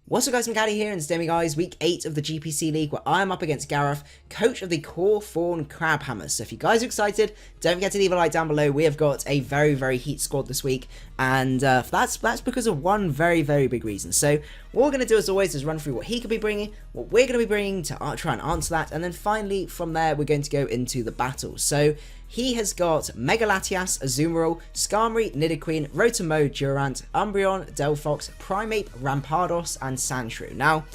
What's up guys, macadii here, and today guys, week 8 of the GPC League, where I am up against Gareth, coach of the Crawthorne Crabhammers. So if you guys are excited, don't forget to leave a like down below. We have got a very heat squad this week, and that's because of one very big reason. So what we're going to do as always is run through what he could be bringing, what we're going to be bringing to try and answer that, and then finally from there we're going to go into the battles. So he has got Mega Latias, Azumarill, Skarmory, Nidoqueen, Rotom-Mow, Durant, Umbreon, Delphox, Primeape, Rampardos, and Sandshrew. Now,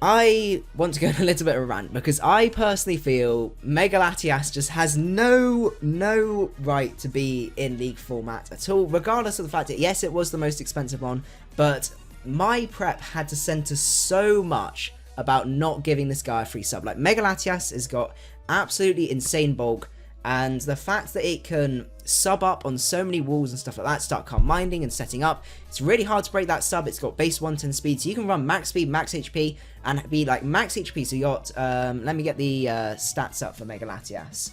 I want to go on a little bit of a rant because I personally feel Mega Latias just has no right to be in League format at all, regardless of the fact that yes, it was the most expensive one, but my prep had to center so much about not giving this guy a free sub. Like, Mega Latias has got absolutely insane bulk, and the fact that it can sub up on so many walls and stuff like that, start commanding and setting up, it's really hard to break that sub. It's got base 110 speed, so you can run max speed, max HP, and be like max HP. So you got let me get the stats up for Mega Latias.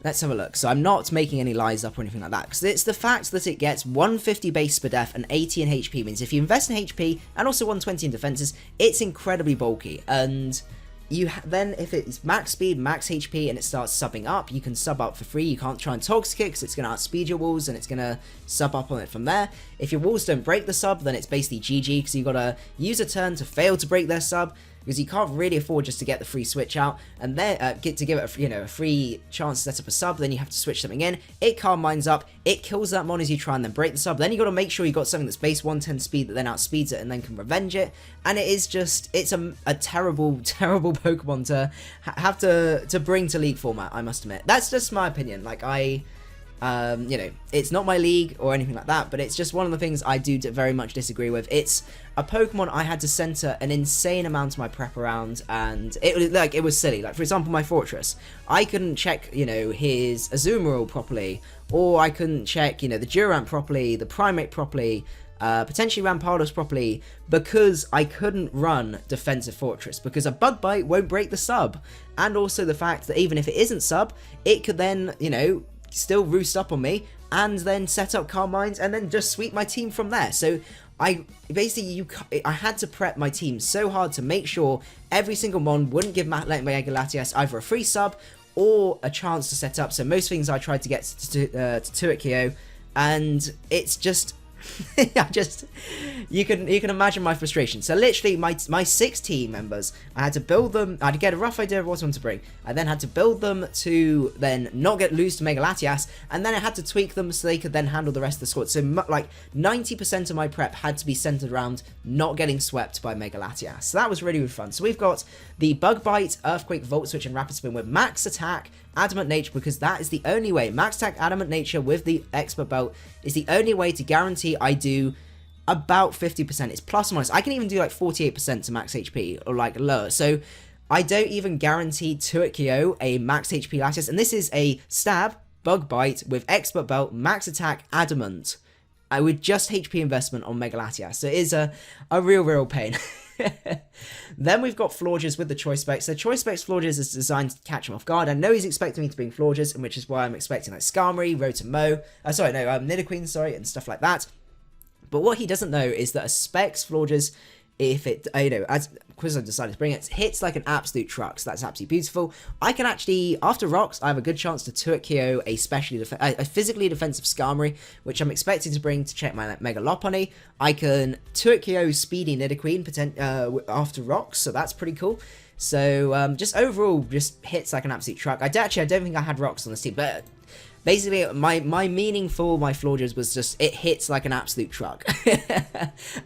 Let's have a look. So I'm not making any lies up or anything like that, because it's the fact that it gets 150 base per def and 80 in HP means if you invest in HP and also 120 in defenses, it's incredibly bulky. And you then, if it's max speed, max HP, and it starts subbing up, you can sub up for free. You can't try and toxic it because it's going to outspeed your walls and it's going to sub up on it from there. If your walls don't break the sub, then it's basically GG, because you've got to use a turn to fail to break their sub, because you can't really afford just to get the free switch out and then give it a free chance to set up a sub. Then you have to switch something in. It calm mines up, it kills that mon as you try and then break the sub. Then you got to make sure you got something that's base 110 speed that then outspeeds it and then can revenge it. And it is just, it's a terrible Pokemon to have to bring to League format, I must admit. That's just my opinion. Like, it's not my league or anything like that, but it's just one of the things I do very much disagree with. It's a Pokemon I had to center an insane amount of my prep around, and it was silly. Like, for example, my Forretress, I couldn't check, his Azumarill properly, or I couldn't check, the Durant properly, the Primeape properly, potentially Rampardos properly, because I couldn't run defensive Forretress, because a bug bite won't break the sub, and also the fact that even if it isn't sub, it could then, still roost up on me and then set up calm mines and then just sweep my team from there. So I had to prep my team so hard to make sure every single mon wouldn't give Mega Latias either a free sub or a chance to set up. So most things I tried to get to 2-hit KO, and it's just you can imagine my frustration. So literally my 6 team members, I had to build them. I had to get a rough idea of what I wanted to bring. I then had to build them to then not lose to Mega Latias, and then I had to tweak them so they could then handle the rest of the squad. So like 90% of my prep had to be centered around not getting swept by Mega Latias. So that was really fun. So we've got the Bug Bite, Earthquake, Volt Switch, and Rapid Spin with max attack, Adamant Nature, because that is the only way. Max attack, Adamant Nature with the Expert Belt is the only way to guarantee I do about 50%. It's plus or minus. I can even do like 48% to max HP or like lower. So I don't even guarantee 2-hit KO a max HP Latias. And this is a Stab, Bug Bite with Expert Belt, max attack, Adamant, with just HP investment on Mega Latias. So it is a real pain. Then we've got Forretress with the Choice Specs. So Choice Specs Forretress is designed to catch him off guard. I know he's expecting me to bring Forretress, and which is why I'm expecting like Skarmory, Rotom-Mow, Nidoqueen, and stuff like that. But what he doesn't know is that a Specs Forretress, if it, as Quizzo decided to bring it, hits like an absolute truck. So that's absolutely beautiful. I can actually, after Rocks, I have a good chance to 2-hit KO a physically defensive Skarmory, which I'm expecting to bring to check my Mega Lopunny. I can 2-hit KO Speedy Nidoqueen after Rocks, so that's pretty cool. So just overall, just hits like an absolute truck. I don't think I had Rocks on this team, but basically, my meaning for my Forretress was just, it hits like an absolute truck.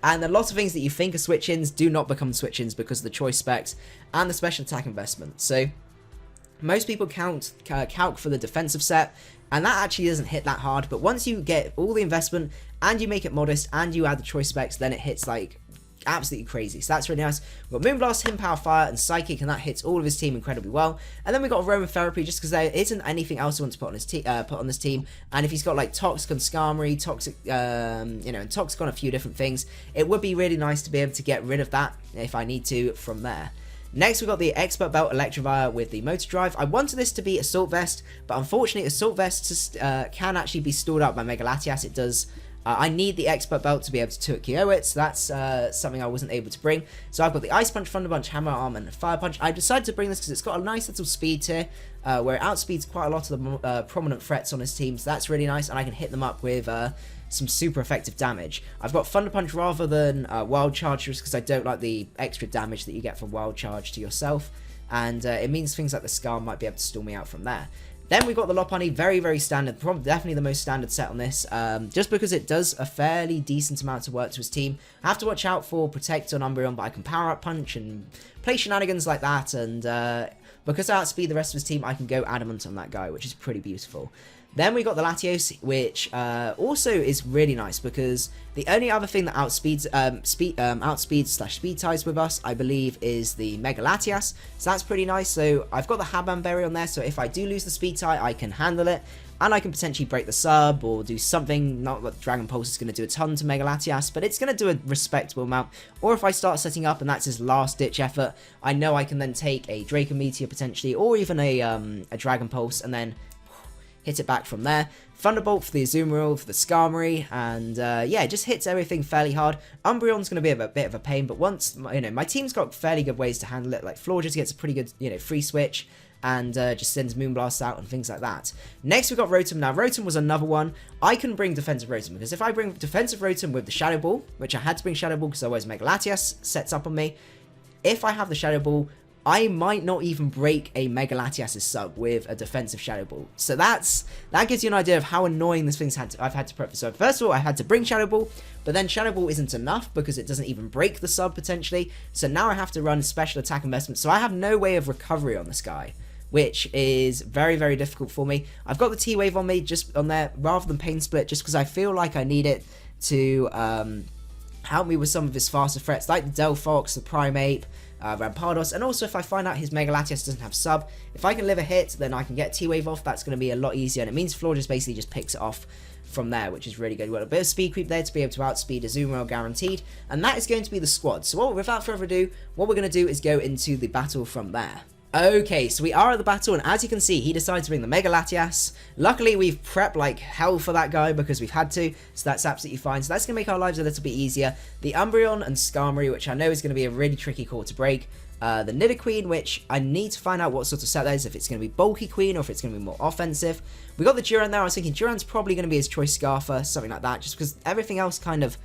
And a lot of things that you think are switch-ins do not become switch-ins because of the choice specs and the special attack investment. So most people calc for the defensive set, and that actually doesn't hit that hard. But once you get all the investment and you make it modest and you add the choice specs, then it hits like absolutely crazy. So that's really nice. We've got Moonblast, Him Power, Fire, and Psychic, and that hits all of his team incredibly well. And then we've got Aromatherapy, just because there isn't anything else he wants to put on this team. And if he's got like Toxic on Skarmory, Toxic, and Toxic on a few different things, it would be really nice to be able to get rid of that if I need to from there. Next, we've got the Expert Belt Electivire with the Motor Drive. I wanted this to be Assault Vest, but unfortunately, Assault Vest can actually be stored out by Mega Latias. It does I need the Expert Belt to be able to KO it, so that's something I wasn't able to bring. So I've got the Ice Punch, Thunder Punch, Hammer Arm, and Fire Punch. I decided to bring this because it's got a nice little speed tier, where it outspeeds quite a lot of the prominent threats on his team, so that's really nice, and I can hit them up with some super effective damage. I've got Thunder Punch rather than Wild Charge, just because I don't like the extra damage that you get from Wild Charge to yourself, and it means things like the Scar might be able to stall me out from there. Then we've got the Lopunny, very, very standard, probably definitely the most standard set on this, just because it does a fairly decent amount of work to his team. I have to watch out for Protect on Umbreon, but I can Power Up Punch and play shenanigans like that, and because I outspeed the rest of his team, I can go Adamant on that guy, which is pretty beautiful. Then we got the Latios, which also is really nice, because the only other thing that outspeeds speed ties with us, I believe, is the Mega Latias. So that's pretty nice. So I've got the Habam Berry on there, so if I do lose the speed tie, I can handle it, and I can potentially break the sub or do something. Not that Dragon Pulse is going to do a ton to Mega Latias, but it's going to do a respectable amount. Or if I start setting up and that's his last ditch effort, I know I can then take a Draco Meteor potentially, or even a Dragon Pulse, and then hit it back from there. Thunderbolt for the Azumarill, for the Skarmory, and yeah, it just hits everything fairly hard. Umbreon's going to be a bit of a pain, but once, my team's got fairly good ways to handle it. Like Forretress gets a pretty good, free switch, and just sends Moonblast out and things like that. Next, we've got Rotom. Now, Rotom was another one. I can bring Defensive Rotom, because if I bring Defensive Rotom with the Shadow Ball, which I had to bring Shadow Ball because otherwise Mega Latias sets up on me, if I have the Shadow Ball, I might not even break a Mega Latias' sub with a defensive Shadow Ball. So that gives you an idea of how annoying this thing's I've had to prep for. So first of all, I had to bring Shadow Ball, but then Shadow Ball isn't enough because it doesn't even break the sub potentially. So now I have to run special attack investment. So I have no way of recovery on this guy, which is very, very difficult for me. I've got the T-Wave on me, just on there, rather than Pain Split, just because I feel like I need it to help me with some of his faster threats, like the Delphox, the Primeape, Rampardos, and also if I find out his Mega Latias doesn't have sub, if I can live a hit, then I can get T-Wave off. That's going to be a lot easier, and it means Floor just basically just picks it off from there, which is really good. We've got a bit of speed creep there to be able to outspeed Azumarill guaranteed, and that is going to be the squad. So without further ado, what we're going to do is go into the battle from there. Okay, so we are at the battle, and as you can see, he decides to bring the Mega Latias. Luckily, we've prepped like hell for that guy because we've had to, so that's absolutely fine. So that's going to make our lives a little bit easier. The Umbreon and Skarmory, which I know is going to be a really tricky call to break. The Nidoqueen, which I need to find out what sort of set that is, if it's going to be bulky Queen or if it's going to be more offensive. We got the Durant there. I was thinking Durant's probably going to be his choice Scarfer, something like that, just because everything else kind of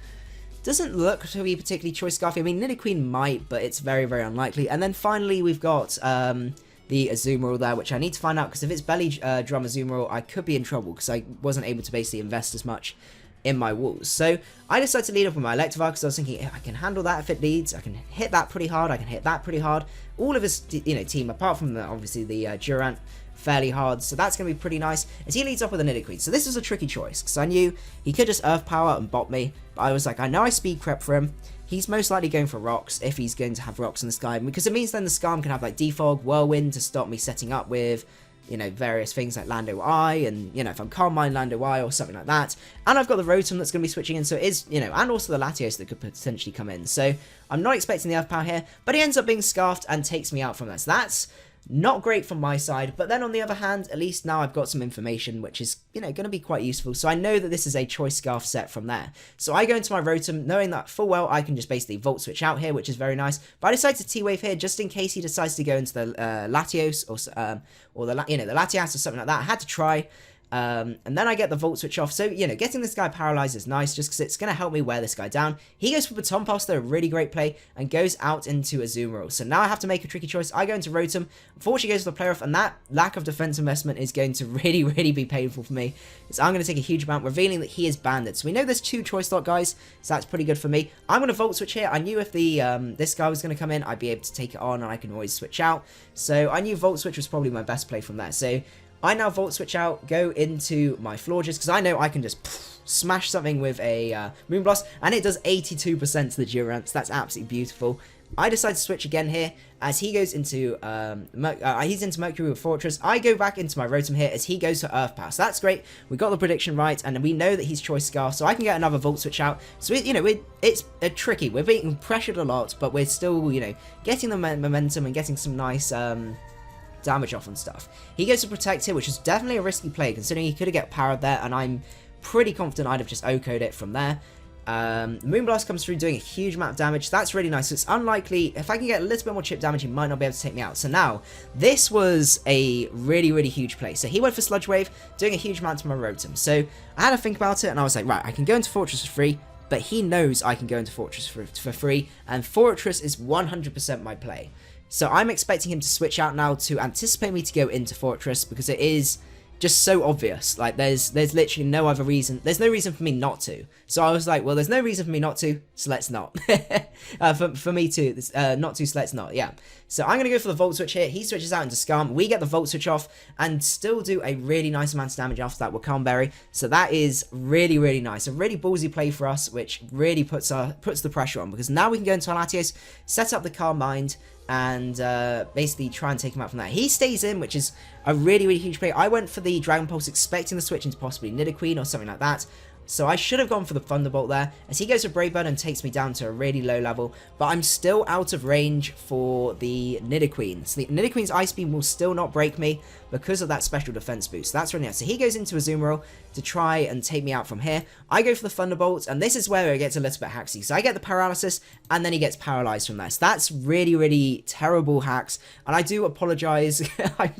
doesn't look to be particularly choice Scarfy. I mean, Nidoqueen might, but it's very, very unlikely. And then finally, we've got the Azumarill there, which I need to find out, because if it's Belly Drum Azumarill, I could be in trouble, because I wasn't able to basically invest as much in my walls. So I decided to lead up with my Electivire, because I was thinking, I can handle that if it leads, I can hit that pretty hard, I can hit that pretty hard. All of his team, apart from obviously the Durant, fairly hard, so that's going to be pretty nice, as he leads up with a Nidoqueen. So this was a tricky choice, because I knew he could just Earth Power and bot me, but I was like, I know I speed prep for him, he's most likely going for rocks, if he's going to have rocks in the sky, because it means then the Skarm can have like Defog, Whirlwind to stop me setting up with, various things like Lando Eye, and, if I'm Calm Mind, Lando Eye, or something like that. And I've got the Rotom that's going to be switching in, so it is, and also the Latios that could potentially come in. So I'm not expecting the Earth Power here, but he ends up being Scarfed and takes me out from there. So that's not great from my side, but then on the other hand, at least now I've got some information, which is, going to be quite useful. So I know that this is a choice Scarf set from there. So I go into my Rotom, knowing that full well I can just basically Volt Switch out here, which is very nice. But I decided to T-Wave here, just in case he decides to go into the Latios, or the Latias or something like that. I had to try. And then I get the Volt Switch off, so, getting this guy paralyzed is nice, just because it's going to help me wear this guy down. He goes for Baton Pass, though, a really great play, and goes out into Azumarill. So now I have to make a tricky choice. I go into Rotom, unfortunately goes for the player off, and that lack of defense investment is going to really, really be painful for me. So I'm going to take a huge amount, revealing that he is banded. So we know there's 2 choice slot guys, so that's pretty good for me. I'm going to Volt Switch here. I knew if the this guy was going to come in, I'd be able to take it on, and I can always switch out. So I knew Volt Switch was probably my best play from there. So I now Volt Switch out, go into my Florges, because I know I can just smash something with a Moonblast, and it does 82% to the Durant. That's absolutely beautiful. I decide to switch again here, as he goes into, he's into Mercury with Forretress. I go back into my Rotom here, as he goes to Earth Power. So that's great. We got the prediction right, and we know that he's Choice Scarf, so I can get another Volt Switch out. So, it's tricky. We're being pressured a lot, but we're still, getting the momentum and getting some nice, damage off and stuff. He goes to Protect here, which is definitely a risky play, considering he could have get powered there, and I'm pretty confident I'd have just OHKO'd it from there. Moonblast comes through doing a huge amount of damage. That's really nice. It's unlikely, if I can get a little bit more chip damage, he might not be able to take me out. So now, this was a really, really huge play. So he went for Sludge Wave, doing a huge amount to my Rotom. So I had to think about it, and I was like, right, I can go into Forretress for free, but he knows I can go into Forretress for free, and Forretress is 100% my play. So I'm expecting him to switch out now to anticipate me to go into Forretress, because it is just so obvious. Like, there's literally no other reason. There's no reason for me not to. So I was like, well, there's no reason for me not to, so let's not. For me to, not to, so let's not, yeah. So I'm going to go for the Volt Switch here. He switches out into Skarm. We get the Volt Switch off and still do a really nice amount of damage after that with Calm Berry. So that is really, really nice. A really ballsy play for us, which really puts the pressure on, because now we can go into our Latias, set up the Calm Mind, and basically try and take him out from there. He stays in, which is a really, really huge play. I went for the Dragon Pulse expecting the switch into possibly Nidoqueen or something like that. So I should have gone for the Thunderbolt there, as he goes for Brave Bird and takes me down to a really low level, but I'm still out of range for the Nidoqueen. So the Nidoqueen's Ice Beam will still not break me because of that special defense boost. That's really nice. So he goes into Azumarill to try and take me out from here. I go for the Thunderbolt, and this is where it gets a little bit hacksy. So I get the Paralysis, and then he gets paralyzed from there. So that's really, really terrible hacks, and I do apologize. I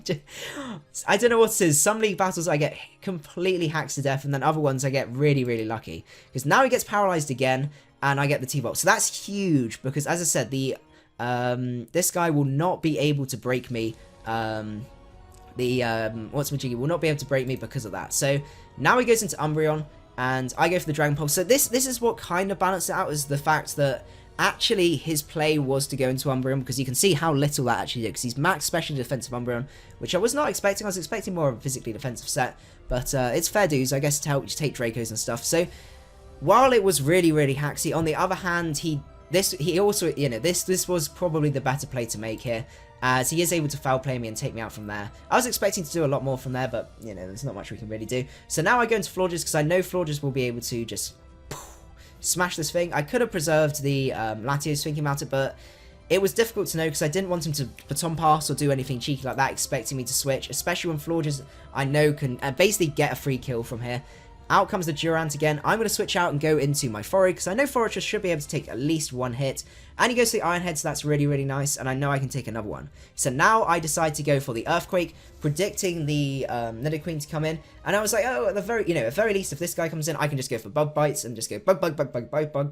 don't know what it is. Some league battles I get completely hacked to death, and then other ones I get really, really lucky. Because now he gets paralyzed again, and I get the T-Bolt. So that's huge, because as I said, the this guy will not be able to break me. What's my Jiggy will not be able to break me because of that. So now he goes into Umbreon, and I go for the Dragon Pulse. So this is what kind of balanced it out, is the fact that actually his play was to go into Umbreon, because you can see how little that actually did, because he's max specially defensive Umbreon, which I was not expecting. I was expecting more of a physically defensive set, but it's fair dues, I guess, to help you take Dracos and stuff. So while it was really, really hacksy, on the other hand, he also, you know, this was probably the better play to make here, as he is able to foul play me and take me out from there. I was expecting to do a lot more from there, but, you know, there's not much we can really do. So now I go into Florges, because I know Florges will be able to just smash this thing. I could have preserved the Latios thinking about it, but it was difficult to know, because I didn't want him to baton pass or do anything cheeky like that, expecting me to switch, especially when Florges, I know, can basically get a free kill from here. Out comes the Durant again. I'm going to switch out and go into my Forretress, because I know Forretress should be able to take at least one hit. And he goes to the Iron Head, so that's really, really nice. And I know I can take another one. So now I decide to go for the Earthquake, predicting the Nidoqueen to come in. And I was like, oh, at the very least, if this guy comes in, I can just go for Bug Bites and just go Bug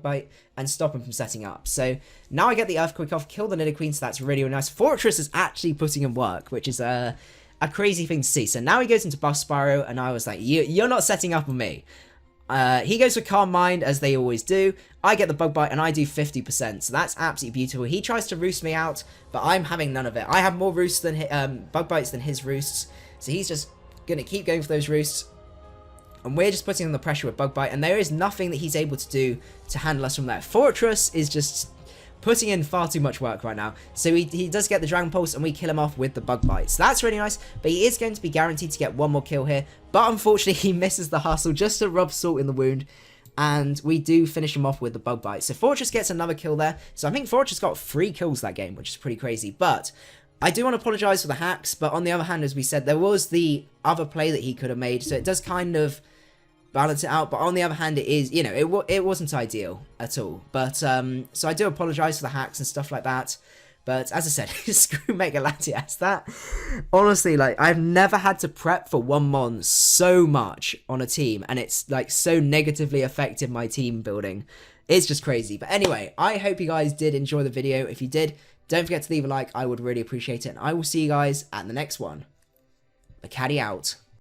Bite, and stop him from setting up. So now I get the Earthquake off, kill the Nidoqueen, so that's really, really nice. Forretress is actually putting in work, which is a crazy thing to see. So now he goes into Buff Spyro, and I was like, you're not setting up on me. He goes for Calm Mind, as they always do. I get the Bug Bite, and I do 50%, so that's absolutely beautiful. He tries to roost me out, but I'm having none of it. I have more roosts than Bug Bites than his roosts, so he's just going to keep going for those roosts, and we're just putting on the pressure with Bug Bite, and there is nothing that he's able to do to handle us from there. Forretress is just putting in far too much work right now. So he does get the Dragon Pulse, and we kill him off with the Bug Bite. So that's really nice, but he is going to be guaranteed to get one more kill here. But unfortunately, he misses the hustle just to rub salt in the wound, and we do finish him off with the Bug Bite. So Forretress gets another kill there. So I think Forretress got 3 kills that game, which is pretty crazy. But I do want to apologise for the hacks, but on the other hand, as we said, there was the other play that he could have made, so it does kind of balance it out. But on the other hand, it is, you know, it wasn't ideal at all. But so I do apologise for the hacks and stuff like that. But as I said, screw Mega Latias. That, honestly, like, I've never had to prep for one mon so much on a team, and it's like so negatively affected my team building. It's just crazy. But anyway, I hope you guys did enjoy the video. If you did, don't forget to leave a like. I would really appreciate it. And I will see you guys at the next one. Macadii out.